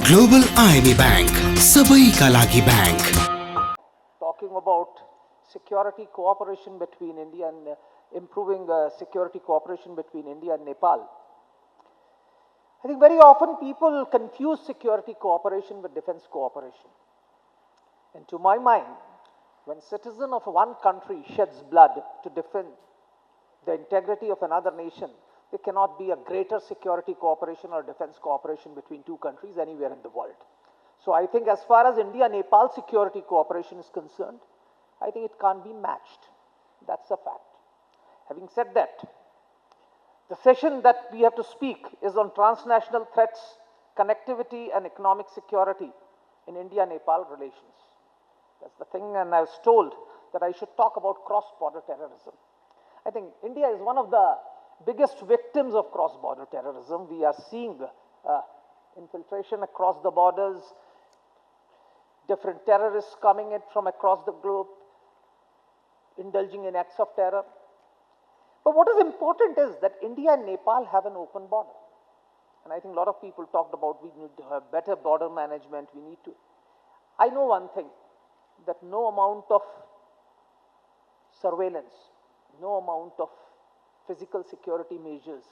Global IME bank, सबई का लागी bank. Talking about security cooperation between India and improving security cooperation between India and Nepal. I think very often people confuse security cooperation with defense cooperation. And to my mind, when citizen of one country sheds blood to defend the integrity of another nation, there cannot be a greater security cooperation or defense cooperation between two countries anywhere in the world. So I think as far as India-Nepal security cooperation is concerned, I think it can't be matched. That's a fact. Having said that, the session that we have to speak is on transnational threats, connectivity and economic security in India-Nepal relations. That's the thing, and I was told that I should talk about cross-border terrorism. I think India is one of the biggest victims of cross-border terrorism. We are seeing infiltration across the borders, different terrorists coming in from across the globe, indulging in acts of terror. But what is important is that India and Nepal have an open border. And I think a lot of people talked about we need to have better border management, we need to. I know one thing, that no amount of surveillance, no amount of physical security measures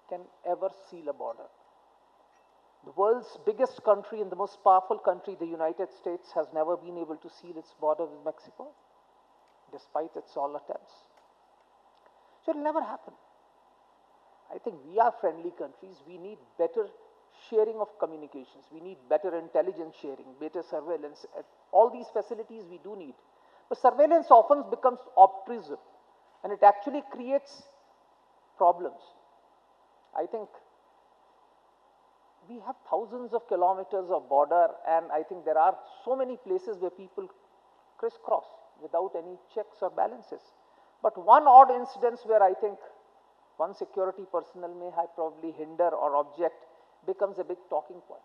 can ever seal a border. The world's biggest country and the most powerful country, the United States, has never been able to seal its border with Mexico, despite its all attempts. So it will never happen. I think we are friendly countries. We need better sharing of communications. We need better intelligence sharing, better surveillance. All these facilities we do need. But surveillance often becomes obtrusive, and it actually creates problems. I think we have thousands of kilometers of border, and I think there are so many places where people crisscross without any checks or balances. But one odd incidence where I think one security personnel may have probably hinder or object becomes a big talking point.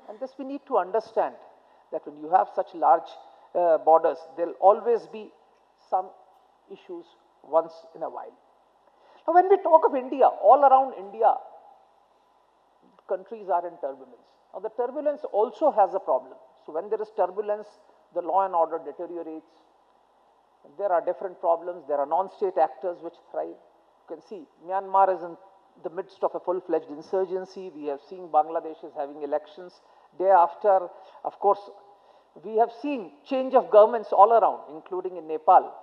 And this we need to understand, that when you have such large borders, there will always be some issues once in a while. Now when we talk of India, all around India, countries are in turbulence. Now the turbulence also has a problem. So when there is turbulence, the law and order deteriorates. There are different problems. There are non-state actors which thrive. You can see Myanmar is in the midst of a full-fledged insurgency. We have seen Bangladesh is having elections. Day after, of course, we have seen change of governments all around, including in Nepal,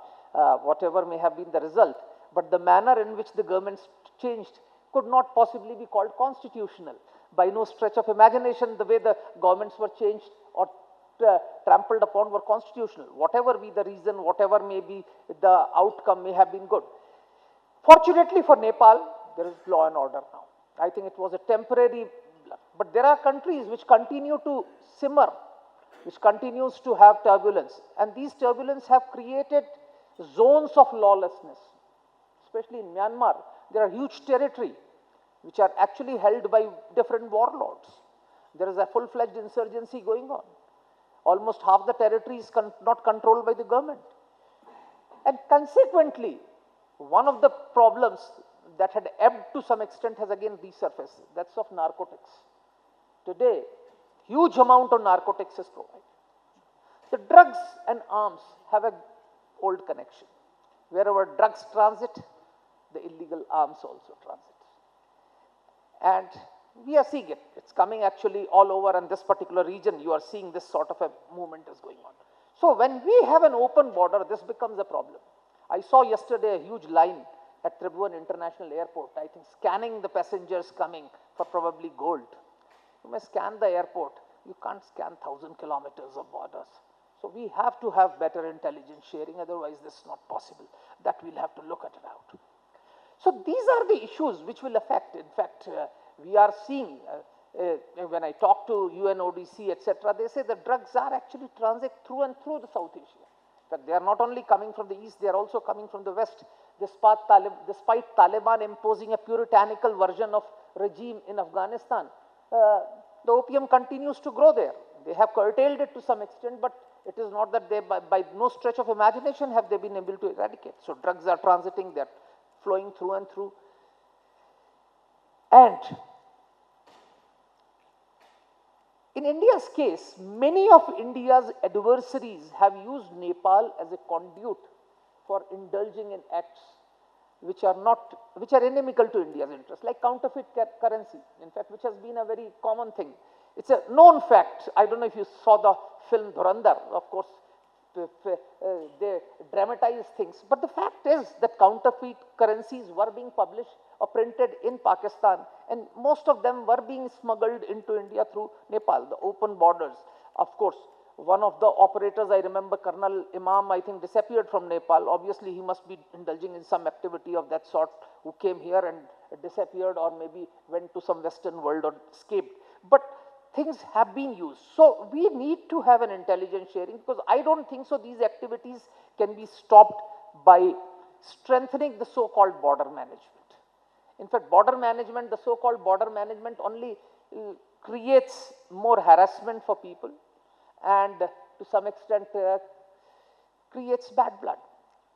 whatever may have been the result. But the manner in which the governments changed could not possibly be called constitutional. By no stretch of imagination, the way the governments were changed or trampled upon were constitutional. Whatever be the reason, whatever may be the outcome may have been good. Fortunately for Nepal, there is law and order now. I think it was a temporary, but there are countries which continue to simmer, which continues to have turbulence. And these turbulence have created zones of lawlessness. Especially in Myanmar, there are huge territory which are actually held by different warlords. There is a full-fledged insurgency going on. Almost half the territory is not controlled by the government. And consequently, one of the problems that had ebbed to some extent has again resurfaced. That's of narcotics. Today, huge amount of narcotics is provided. The drugs and arms have an old connection. Wherever drugs transit, the illegal arms also transit. And we are seeing it. It's coming actually all over, and this particular region, you are seeing this sort of a movement is going on. So when we have an open border, this becomes a problem. I saw yesterday a huge line at Tribhuvan International Airport, I think scanning the passengers coming for probably gold. You may scan the airport, you can't scan 1,000 kilometers of borders. So we have to have better intelligence sharing, otherwise this is not possible. That we'll have to look at it out. So these are the issues which will affect. In fact, we are seeing, when I talk to UNODC, etc., they say the drugs are actually transit through and through the South Asia. In fact, they are not only coming from the east, they are also coming from the west. Despite Taliban imposing a puritanical version of regime in Afghanistan, the opium continues to grow there. They have curtailed it to some extent, but It is not that they, by no stretch of imagination, have they been able to eradicate. So drugs are transiting, they're flowing through and through. And in India's case, many of India's adversaries have used Nepal as a conduit for indulging in acts which are inimical to India's interests, like counterfeit currency, in fact, which has been a very common thing. It's a known fact. I don't know if you saw the film Dhurandhar, of course, they dramatize things. But the fact is that counterfeit currencies were being published or printed in Pakistan, and most of them were being smuggled into India through Nepal, the open borders. Of course, one of the operators, I remember, Colonel Imam, I think, disappeared from Nepal. Obviously, he must be indulging in some activity of that sort, who came here and disappeared, or maybe went to some Western world or escaped. But things have been used. So we need to have an intelligence sharing, because I don't think so these activities can be stopped by strengthening the so-called border management. In fact, border management, the so-called border management only creates more harassment for people, and to some extent creates bad blood.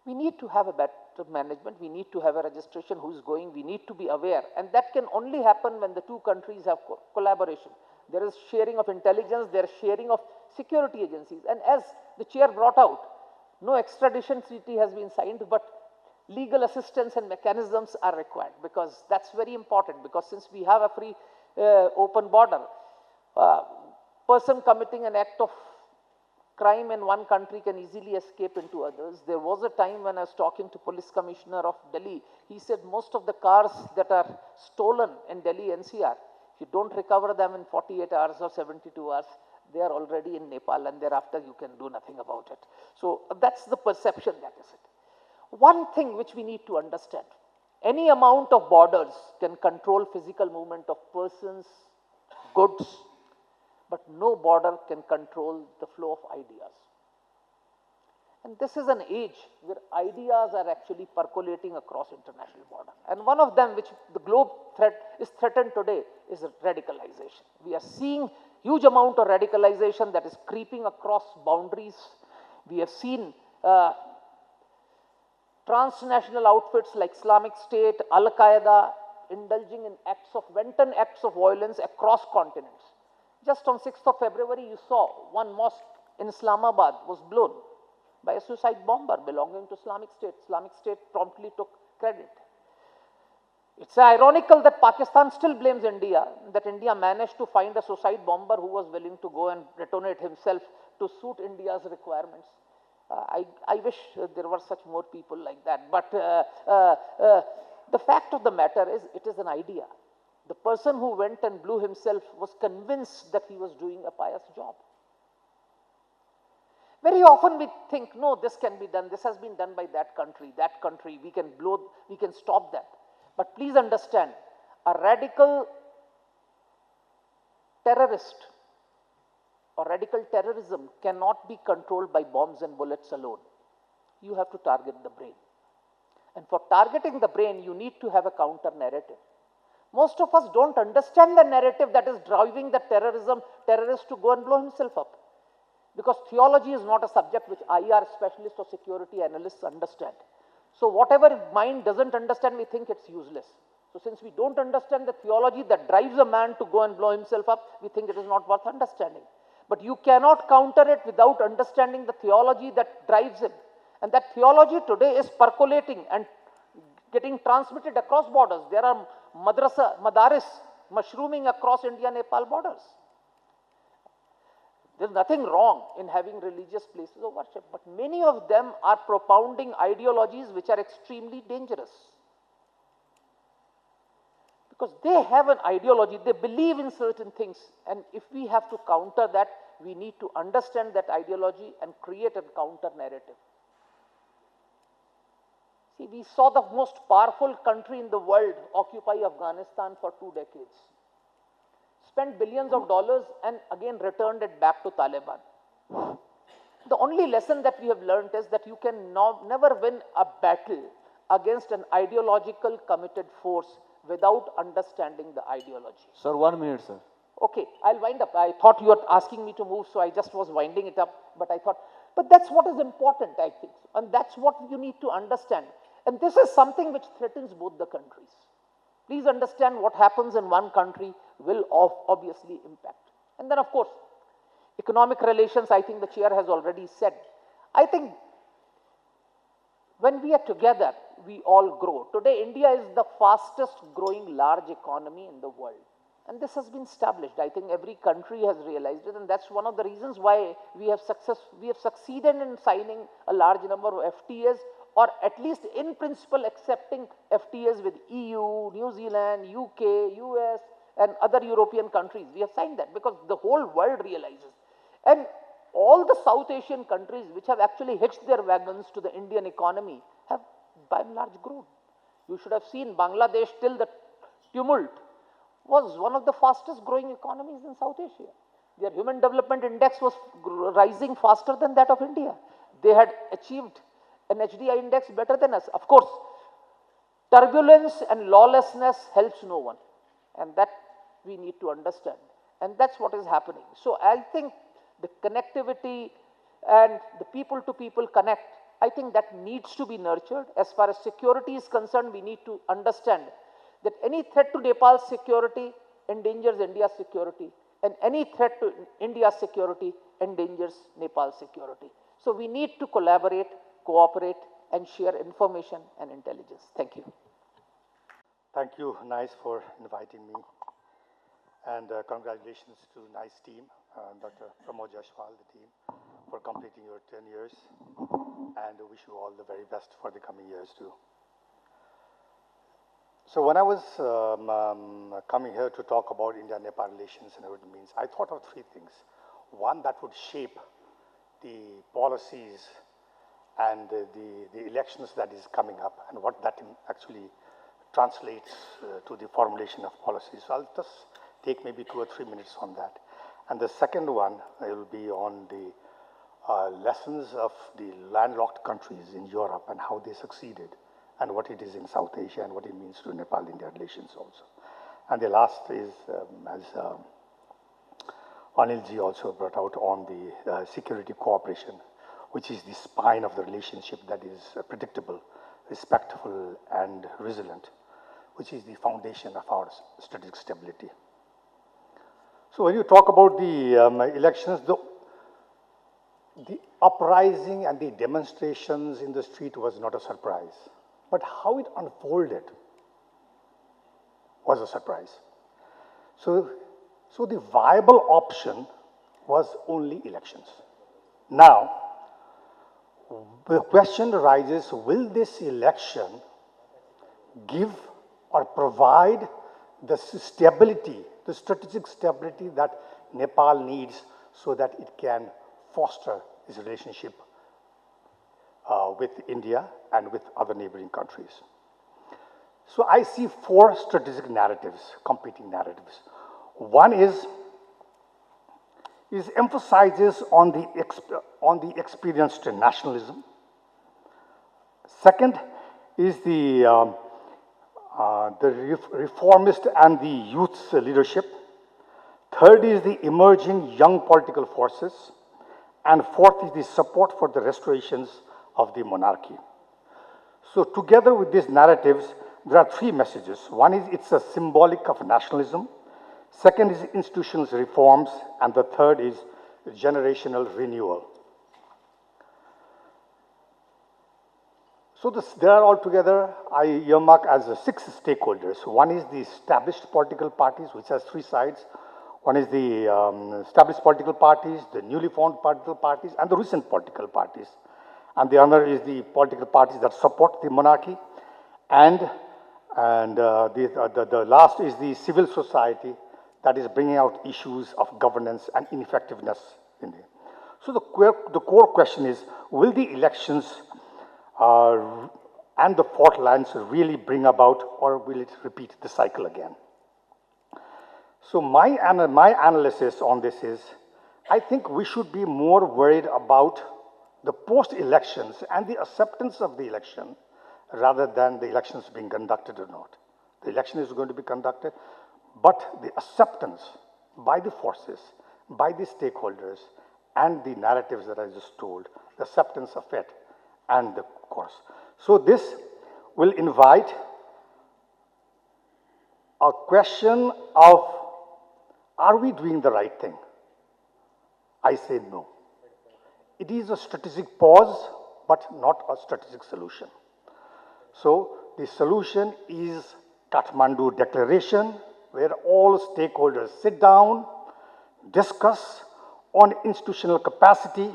We need to have a better management, we need to have a registration who is going, we need to be aware, and that can only happen when the two countries have collaboration. There is sharing of intelligence, there is sharing of security agencies, and as the chair brought out, no extradition treaty has been signed, but legal assistance and mechanisms are required, because that's very important, because since we have a free open border, person committing an act of crime in one country can easily escape into others. There was a time when I was talking to Police Commissioner of Delhi, he said most of the cars that are stolen in Delhi NCR, if you don't recover them in 48 hours or 72 hours, they are already in Nepal, and thereafter you can do nothing about it. So that's the perception, that is it. One thing which we need to understand, any amount of borders can control physical movement of persons, goods, but no border can control the flow of ideas. And this is an age where ideas are actually percolating across international border. And one of them, which the globe is threatened today, is radicalization. We are seeing huge amount of radicalization that is creeping across boundaries. We have seen transnational outfits like Islamic State, Al-Qaeda, indulging in wanton acts of violence across continents. Just on 6th of February, you saw one mosque in Islamabad was blown by a suicide bomber belonging to Islamic State. Islamic State promptly took credit. It's ironical that Pakistan still blames India, that India managed to find a suicide bomber who was willing to go and detonate himself to suit India's requirements. I wish there were such more people like that. But the fact of the matter is, it is an idea. The person who went and blew himself was convinced that he was doing a pious job. Very often we think, no, this can be done, this has been done by that country, we can stop that. But please understand, a radical terrorist or radical terrorism cannot be controlled by bombs and bullets alone. You have to target the brain. And for targeting the brain, you need to have a counter narrative. Most of us don't understand the narrative that is driving the terrorist to go and blow himself up. Because theology is not a subject which IR specialists or security analysts understand. So whatever mind doesn't understand, we think it's useless. So since we don't understand the theology that drives a man to go and blow himself up, we think it is not worth understanding. But you cannot counter it without understanding the theology that drives him. And that theology today is percolating and getting transmitted across borders. There are madaris mushrooming across India-Nepal borders. There's nothing wrong in having religious places of worship, but many of them are propounding ideologies which are extremely dangerous. Because they have an ideology, they believe in certain things, and if we have to counter that, we need to understand that ideology and create a counter narrative. See, we saw the most powerful country in the world occupy Afghanistan for 2 decades. Spent billions of dollars and again returned it back to Taliban. The only lesson that we have learned is that you can never win a battle against an ideological committed force without understanding the ideology. Sir, 1 minute, sir. Okay, I'll wind up. I thought you were asking me to move, so I just was winding it up. But I thought, but that's what is important, I think. And that's what you need to understand. And this is something which threatens both the countries. Please understand what happens in one country will obviously impact. And then, of course, economic relations, I think the chair has already said. I think when we are together, we all grow. Today, India is the fastest growing large economy in the world. And this has been established. I think every country has realized it, and that's one of the reasons why we have succeeded in signing a large number of FTAs, or at least in principle accepting FTAs with EU, New Zealand, UK, US, and other European countries. We have signed that because the whole world realizes. And all the South Asian countries which have actually hitched their wagons to the Indian economy have by and large grown. You should have seen Bangladesh till the tumult was one of the fastest growing economies in South Asia. Their human development index was rising faster than that of India. They had achieved an HDI index better than us. Of course, turbulence and lawlessness helps no one. And that we need to understand. And that's what is happening. So I think the connectivity and the people to people connect, I think that needs to be nurtured. As far as security is concerned, we need to understand that any threat to Nepal's security endangers India's security, and any threat to India's security endangers Nepal's security. So we need to collaborate, cooperate, and share information and intelligence. Thank you. Thank you, NICE, for inviting me. And congratulations to NICE team, Dr. Pramod Jaiswal, the team, for completing your 10 years. And I wish you all the very best for the coming years too. So when I was coming here to talk about India-Nepal relations and what it means, I thought of three things. One, that would shape the policies and the elections that is coming up, and what that actually translates to the formulation of policies. So I'll just take maybe 2 or 3 minutes on that. And the second one will be on the lessons of the landlocked countries in Europe and how they succeeded, and what it is in South Asia and what it means to Nepal-India relations also. And the last is, as Anilji also brought out, on the security cooperation, which is the spine of the relationship that is predictable, respectful, and resilient, which is the foundation of our strategic stability. So when you talk about the elections, the uprising and the demonstrations in the street was not a surprise. But how it unfolded was a surprise. So the viable option was only elections. Now, the question arises, will this election give or provide the stability, the strategic stability that Nepal needs so that it can foster its relationship with India and with other neighboring countries? So I see 4 strategic narratives, competing narratives. One is emphasizes on the experienced nationalism. Second is the reformist and the youth's leadership. Third is the emerging young political forces. And fourth is the support for the restorations of the monarchy. So together with these narratives, there are 3 messages. One is it's a symbolic of nationalism. Second is institutional reforms. And the third is generational renewal. So there are altogether, I earmark as 6 stakeholders. One is the established political parties, which has 3 sides. One is the established political parties, the newly formed political parties, and the recent political parties. And the other is the political parties that support the monarchy. And the last is the civil society that is bringing out issues of governance and ineffectiveness in there. So the core question is, will the elections and the fault lines really bring about, or will it repeat the cycle again? So my analysis on this is, I think we should be more worried about the post-elections and the acceptance of the election rather than the elections being conducted or not. The election is going to be conducted, but the acceptance by the forces, by the stakeholders, and the narratives that I just told, the acceptance of it, and the course. So this will invite a question of, are we doing the right thing? I say no. It is a strategic pause, but not a strategic solution. So the solution is Kathmandu Declaration, where all stakeholders sit down, discuss on institutional capacity,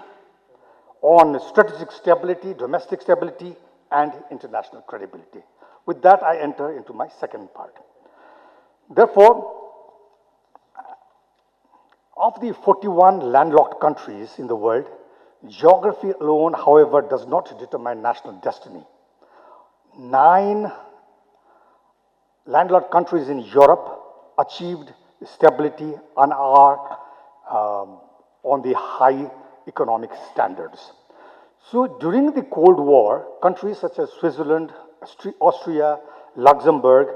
on strategic stability, domestic stability, and international credibility. With that, I enter into my second part. Therefore, of the 41 landlocked countries in the world, geography alone, however, does not determine national destiny. 9 landlocked countries in Europe achieved stability and are on the high economic standards. So during the Cold War, countries such as Switzerland, Austria, Luxembourg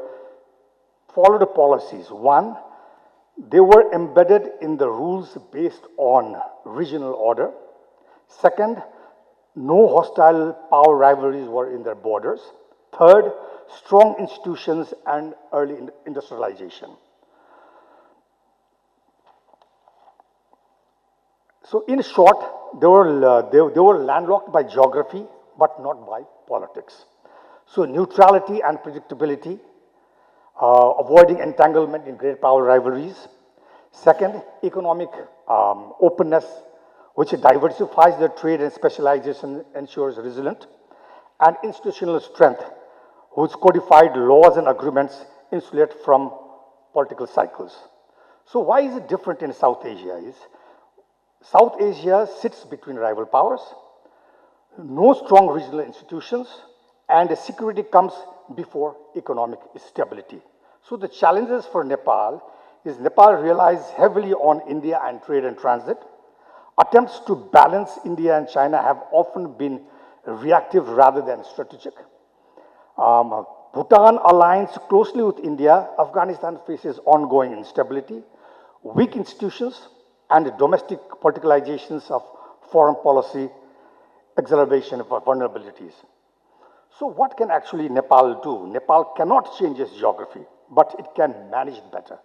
followed policies. One, they were embedded in the rules based on regional order. Second, no hostile power rivalries were in their borders. Third, strong institutions and early industrialization. So in short, they were landlocked by geography, but not by politics. So neutrality and predictability, avoiding entanglement in great power rivalries. Second, economic openness, which diversifies the trade and specialization ensures resilience. And institutional strength, which codified laws and agreements insulate from political cycles. So why is it different in South Asia? South Asia sits between rival powers, no strong regional institutions, and security comes before economic stability. So the challenges for Nepal is Nepal relies heavily on India and trade and transit. Attempts to balance India and China have often been reactive rather than strategic. Bhutan aligns closely with India. Afghanistan faces ongoing instability, weak institutions, and domestic politicalizations of foreign policy, exacerbation of vulnerabilities. So what can actually Nepal do? Nepal cannot change its geography, but it can manage it better,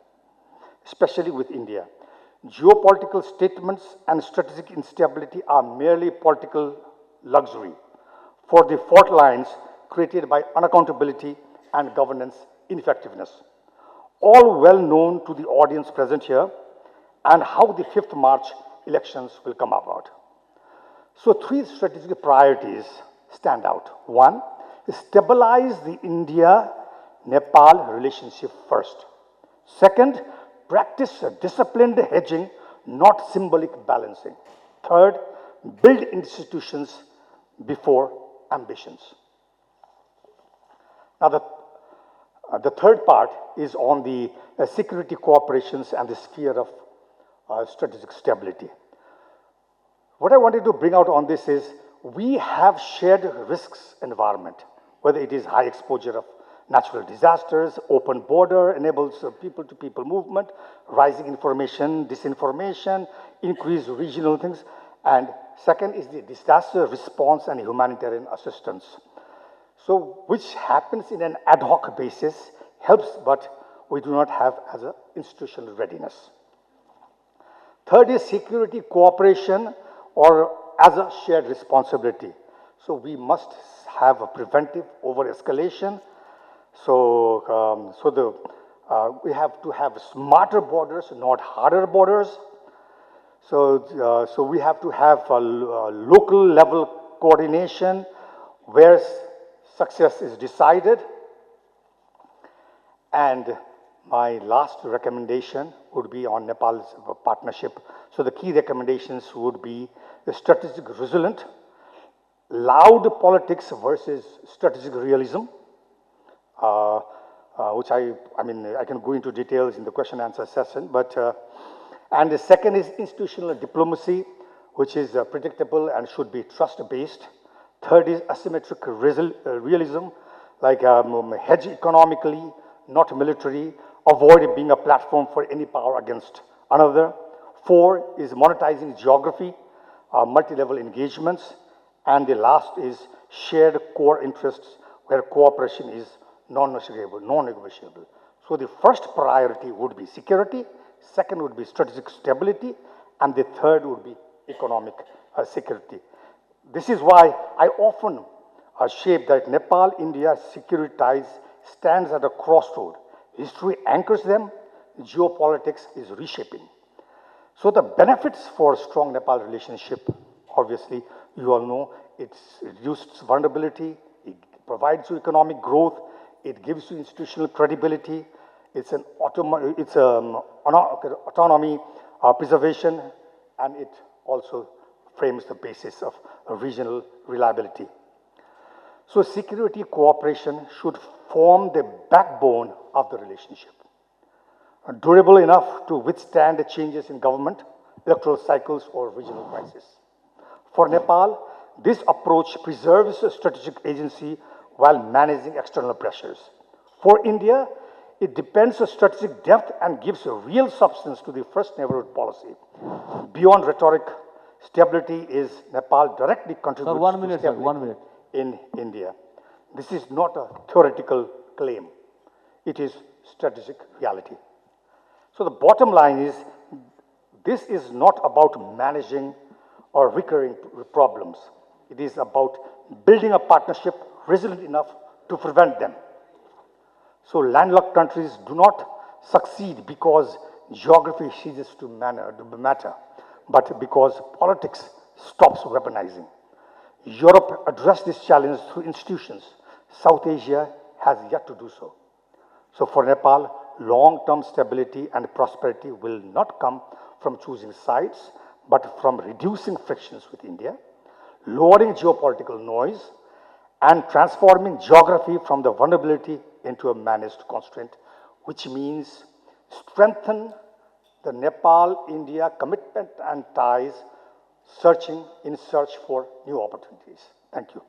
especially with India. Geopolitical statements and strategic instability are merely political luxury for the fault lines created by unaccountability and governance ineffectiveness. All well known to the audience present here, and how the 5th March elections will come about. So 3 strategic priorities stand out. 1, stabilize the India-Nepal relationship first. Second, practice disciplined hedging, not symbolic balancing. Third, build institutions before ambitions. Now the third part is on the security cooperations and the sphere of strategic stability. What I wanted to bring out on this is we have shared risks environment, whether it is high exposure of natural disasters, open border enables people-to-people movement, rising information, disinformation, increased regional things, and second is the disaster response and humanitarian assistance. So which happens in an ad hoc basis, helps, but we do not have as an institutional readiness. Third is security cooperation or as a shared responsibility. So we must have a preventive over-escalation. So, we have to have smarter borders, not harder borders. So we have to have a local level coordination where success is decided. And my last recommendation would be on Nepal's partnership. So the key recommendations would be the strategic resilient, loud politics versus strategic realism, which I can go into details in the question answer session, but, and the second is institutional diplomacy, which is predictable and should be trust-based. Third is asymmetric realism, like hedge economically, not military, avoid being a platform for any power against Another, 4 is monetizing geography, multi-level engagements, and the last is shared core interests where cooperation is non-negotiable. So the first priority would be security, second would be strategic stability, and the third would be economic security. This is why I often shape that Nepal-India security ties stands at a crossroad. History anchors them, geopolitics is reshaping. So the benefits for a strong Nepal relationship, obviously, you all know, it's reduced vulnerability, it provides you economic growth, it gives you institutional credibility, it's an autonomy preservation, and it also frames the basis of regional reliability. So security cooperation should form the backbone of the relationship, durable enough to withstand the changes in government, electoral cycles, or regional crises. For Nepal, this approach preserves strategic agency while managing external pressures. For India, it depends on strategic depth and gives a real substance to the first neighborhood policy. Beyond rhetoric, stability is Nepal directly contributes to stability in India. This is not a theoretical claim. It is strategic reality. So the bottom line is, this is not about managing or recurring problems. It is about building a partnership resilient enough to prevent them. So landlocked countries do not succeed because geography ceases to matter, but because politics stops weaponizing. Europe addressed this challenge through institutions. South Asia has yet to do so. So for Nepal, long-term stability and prosperity will not come from choosing sides, but from reducing frictions with India, lowering geopolitical noise, and transforming geography from the vulnerability into a managed constraint, which means strengthen the Nepal-India commitment and ties, in search for new opportunities. Thank you.